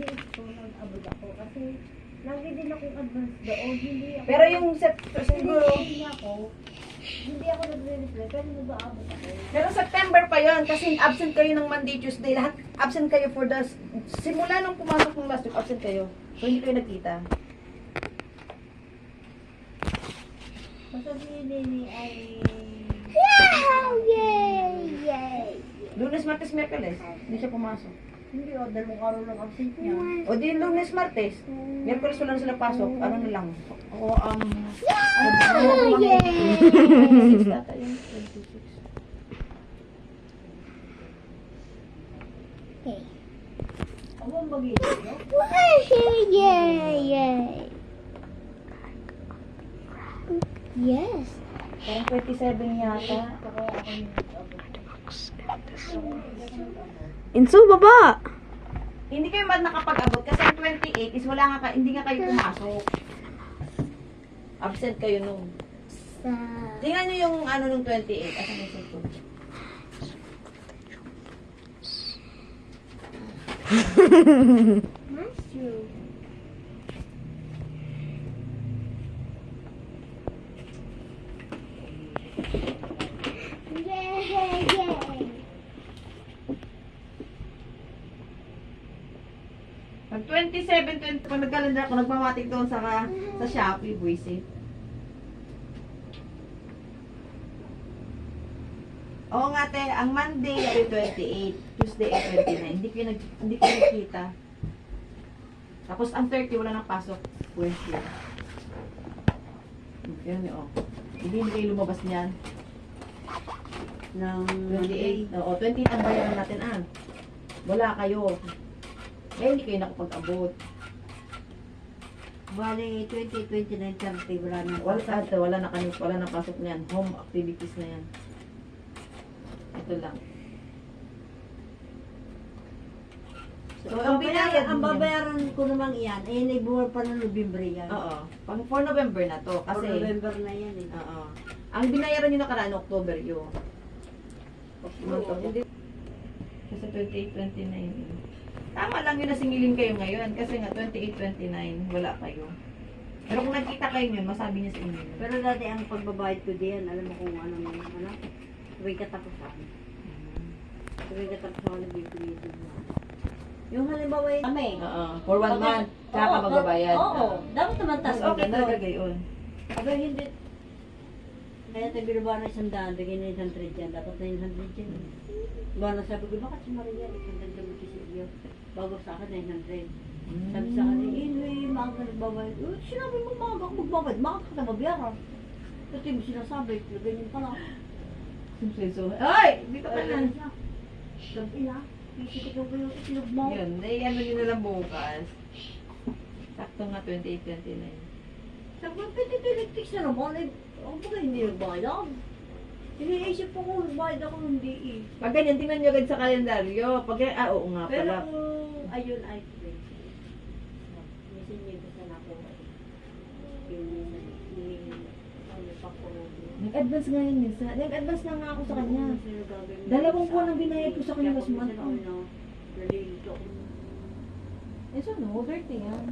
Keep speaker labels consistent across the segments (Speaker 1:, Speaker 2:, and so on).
Speaker 1: hindi ito nag-abot ako kasi lagi din akong advance doon. Hindi ako,
Speaker 2: Pero yung siguro,
Speaker 1: hindi ako nagre-reply pero nag-aabot ako.
Speaker 2: pero September pa yon kasi absent kayo ng Monday, Tuesday. Lahat absent kayo for the, simula nung pumasok ng last week, absent kayo. So hindi kayo nagkita.
Speaker 1: Masabihin ni ay...
Speaker 2: Lunes, Martes, Miyerkules. Hindi siya pumasok.
Speaker 1: Hindi o, dalawang araw lang absent niya.
Speaker 2: O di Lunes, Martes. Miyerkules wala na sila pasok. Ano na lang. O, Six data yun. 26.
Speaker 1: Ako ang mag-iisip, no?
Speaker 3: Yes.
Speaker 2: Parang 27 yata.
Speaker 1: Kaya ako yung nag-abot.
Speaker 3: Inso, baba.
Speaker 2: Hindi kayo man nakapag-abot kasi ang 28 is wala nga, hindi nga kayo pumasok. Absent kayo nung. Tingnan nyo yung ano nung 28. Asan yung cellphone?
Speaker 1: Mushroom.
Speaker 2: Pag 27, 20, pag nag-calendar ako, nagmamatik doon sa Shopee, buwisit. Oo nga te, ang Monday ay 28, Tuesday ay 29. Hindi kayo nagkita. Tapos ang 30 wala nang pasok, Wednesday. Yun yun, oh. Hindi kayo lumabas niyan.
Speaker 1: Ng
Speaker 2: 28. Oo, 28 ang bayaran natin Wala kayo. Kaya hindi kayo nakapag-abot.
Speaker 1: Bali, 20, 29, 30, wala na.
Speaker 2: Wala na pasok niyan. Home activities na yan. Ito lang. So, ang binayad
Speaker 1: ang
Speaker 2: niya-
Speaker 1: babayaran ko naman iyan, eh, naibuwan pa ng November yan.
Speaker 2: Oo. Pang for November na to.
Speaker 1: Kasi
Speaker 2: Kasi,
Speaker 1: November na yan eh.
Speaker 2: oo. Ang binayaran nyo nakaraan, October yun. Hindi. Kasi 28, 29. Tama lang yun na singilin kayo ngayon. Kasi nga, 28, 29, wala kayo. Pero kung nagkita kayo yun, masabi niya sa inyo.
Speaker 1: Pero dati ang pagbabayad ko diyan, alam mo kung ano, tuwing katapusan. Tuwing katapusan, nagbibigay din mo. Yung halimbawa yung kami.
Speaker 2: Oo. For 1 month, tsaka ka magbabayad.
Speaker 1: Oo, dapat naman
Speaker 2: Mas
Speaker 1: tayo.
Speaker 2: okay talaga gayon.
Speaker 1: Aga hindi. Kaya tayo binaba na 100, bigyan na 100 yan. Dapat na 100 yan. Ba na sabi ko, bakit si Maria, 100 ka magkisiyo. Bago sa akin, 900. Sabi sa akin, anyway, maaga ka nagbabayad. Sinabi mo, maaga ako magbabayad. Maaga ka na mabiyaran. Ito yung sinasabi, ganyan pa lang.
Speaker 2: So, ay! Dito ka na.
Speaker 1: Gabi na. Isitik ko yung itlog mo.
Speaker 2: Yun, ano nyo na lang bukas. Sakto nga 28, 29.
Speaker 1: Sabi ko, pwede electrics na naman. Ako ba hindi nagbayad? Iniisip ko kung nagbayad ako, hindi eh.
Speaker 2: Pag ganyan, tingnan nyo agad sa kalendaryo. Pag, oo nga
Speaker 1: Pero
Speaker 2: pala.
Speaker 1: kung ayun ay minsan yung gusto na ako yung ano pa ko.
Speaker 2: Nag-advance nga yun minsan. Nag-advance na nga ako sa kanya. 2 buwan ang binayad ko sa kanya last month.
Speaker 1: Nalilito ko.
Speaker 2: Eh, so no, 30 yan.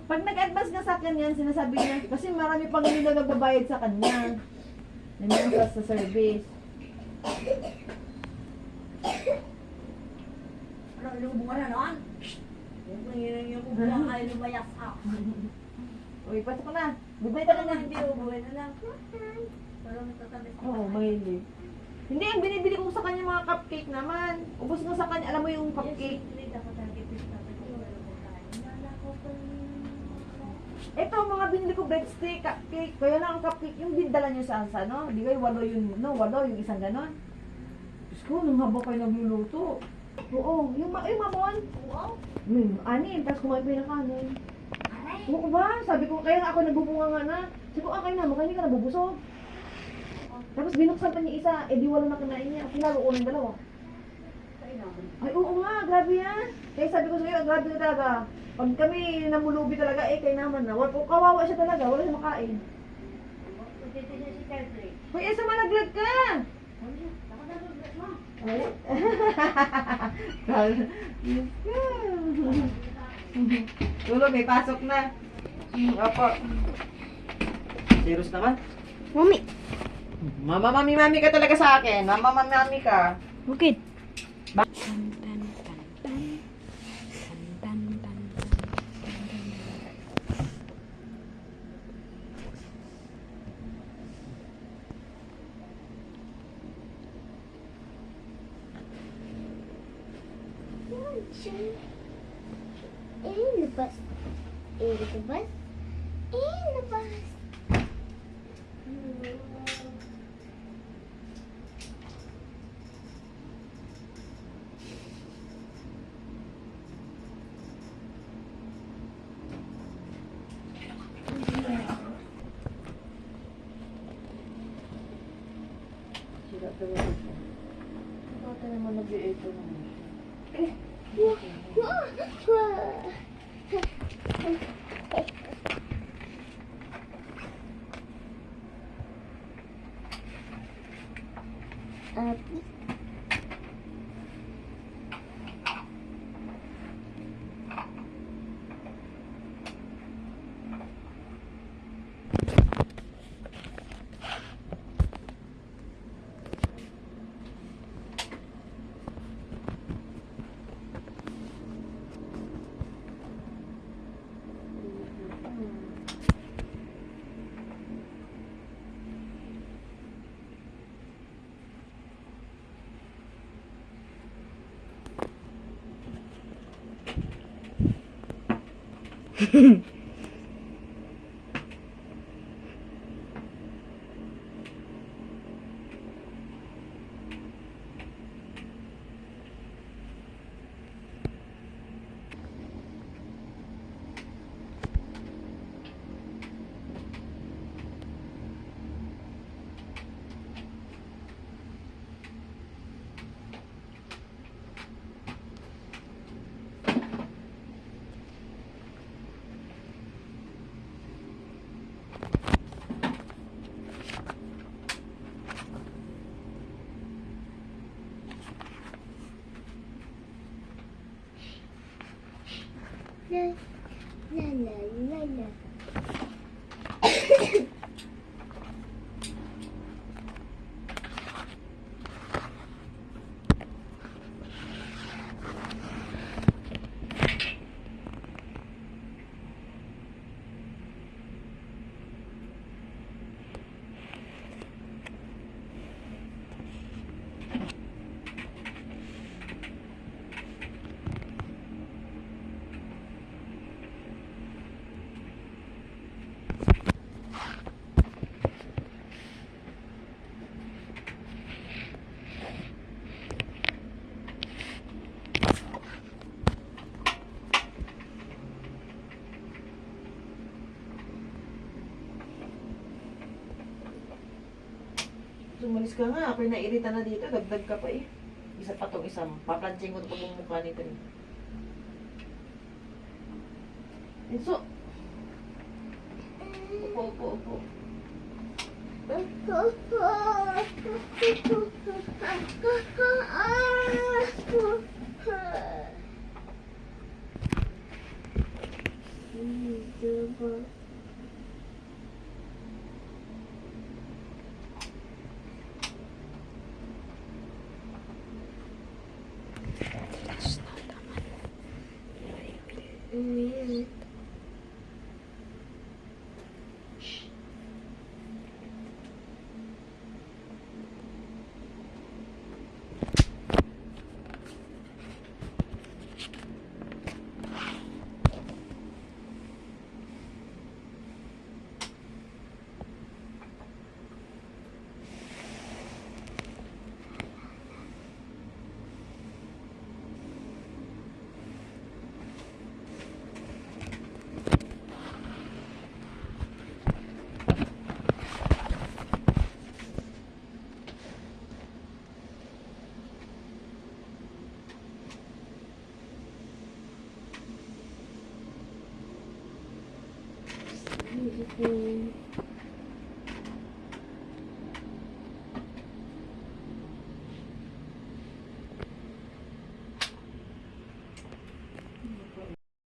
Speaker 2: Pag nag-advance nga sa akin yan, sinasabi niya, kasi marami pang hindi na nagbabayad sa kanya. Nangyayang sa service.
Speaker 1: Ano, lumubunga na noon? Yung panginan yung kubunga ay lumayas ako.
Speaker 2: Uy, pasok ko na. Goodbye
Speaker 1: Ito
Speaker 2: ka na.
Speaker 1: naman hindi ubuhay na lang. Parang natatabis ko.
Speaker 2: Oo, mahilig. Hindi, ang binibili ko sa kanya mga cupcake naman. Ubus nga sa kanya, alam mo yung cupcake. Ito, mga binili ko breadstick, cupcake. Kaya na ang cupcake, yung bindala nyo sa no? Di kayo, 8 yun, no? 8 yung isang ganon. Diyos ko, nung habang kayo nagluluto. Oo, yung mamon.
Speaker 1: Wow.
Speaker 2: Anin, tapos kumain pa yung kanin. Oo ba? Sabi ko, kaya nga ako nagbubunga nga na. Sabi ko, kayo na, makanya ka nabubusog. Tapos binuksan pa niya isa, eh di wala na kinain niya. Pinalo ko ng dalawa. Ay, oo nga, grabe yan. Kaya sabi ko sa'yo, grabe na talaga. Pag kami namulubi talaga, eh, kayo naman na. Kawawa siya talaga, wala siya makain.
Speaker 1: Magtitinda si
Speaker 2: Hoy, asa malaglag ka? Ay. Yes ka. Tulog, may pasok na. Opo. Serious naman.
Speaker 3: Mami,
Speaker 2: Mama, mami, mami ka talaga sa akin. Mama, mami, mami ka.
Speaker 3: bukid.
Speaker 4: Ilabas. Ilabas. Ilabas.
Speaker 1: Sila tawag.
Speaker 2: Ito naman nag-i-echo naman.
Speaker 4: La la la la la.
Speaker 2: Sumalis ka nga. Ako'y nairita na dito. Dagdag ka pa eh. Isa pa tong isang. Paplansing ko ito pag mukha nito eh. Enso. Upo, upo, upo.
Speaker 4: Beautiful.